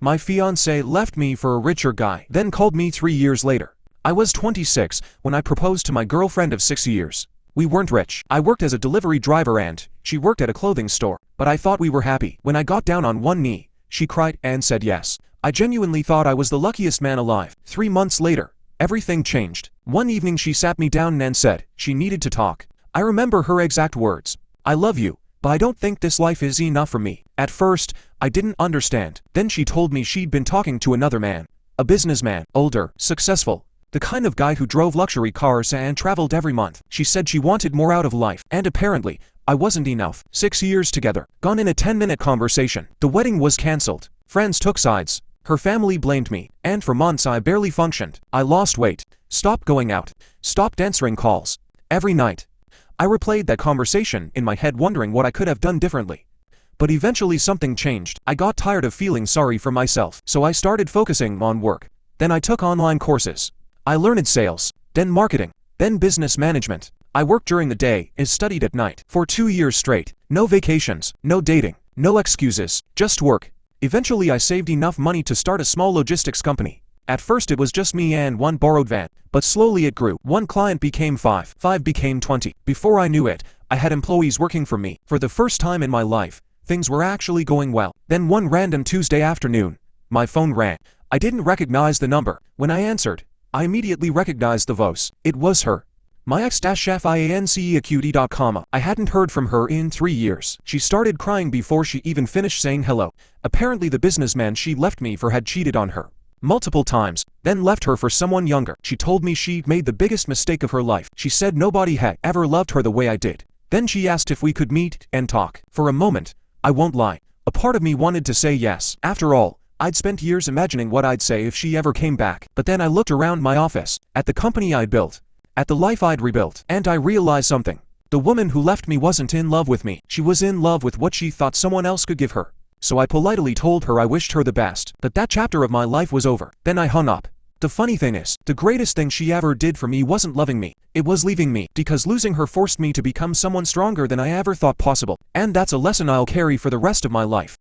My fiancé left me for a richer guy, then called me 3 years later. I was 26 when I proposed to my girlfriend of 6 years. We weren't rich. I worked as a delivery driver and she worked at a clothing store, but I thought we were happy. When I got down on one knee, she cried and said yes. I genuinely thought I was the luckiest man alive. 3 months later, everything changed. One evening she sat me down and said she needed to talk. I remember her exact words. "I love you, but I don't think this life is enough for me." At first, I didn't understand. Then she told me she'd been talking to another man. A businessman, older, successful. The kind of guy who drove luxury cars and traveled every month. She said she wanted more out of life, and apparently, I wasn't enough. 6 years together, gone in a 10-minute conversation. The wedding was cancelled. Friends took sides. Her family blamed me, and for months I barely functioned. I lost weight, stopped going out, stopped answering calls. Every night, I replayed that conversation in my head wondering what I could have done differently. But eventually something changed. I got tired of feeling sorry for myself, so I started focusing on work. Then I took online courses. I learned sales, then marketing, then business management. I worked during the day and studied at night. For 2 years straight. No vacations, no dating, no excuses, just work. Eventually I saved enough money to start a small logistics company. At first it was just me and one borrowed van, but slowly it grew. One client became 5, 5 became 20. Before I knew it, I had employees working for me. For the first time in my life, things were actually going well. Then one random Tuesday afternoon, my phone rang. I didn't recognize the number. When I answered, I immediately recognized the voice. It was her. My ex-fiance@qt.com. I hadn't heard from her in 3 years. She started crying before she even finished saying hello. Apparently the businessman she left me for had cheated on her multiple times, then left her for someone younger. She told me she'd made the biggest mistake of her life. She said nobody had ever loved her the way I did. Then she asked if we could meet and talk. For a moment, I won't lie, a part of me wanted to say yes. After all, I'd spent years imagining what I'd say if she ever came back. But then I looked around my office, at the company I'd built, at the life I'd rebuilt, and I realized something. The woman who left me wasn't in love with me. She was in love with what she thought someone else could give her. So I politely told her I wished her the best, but that chapter of my life was over. Then I hung up. The funny thing is, the greatest thing she ever did for me wasn't loving me. It was leaving me, because losing her forced me to become someone stronger than I ever thought possible. And that's a lesson I'll carry for the rest of my life.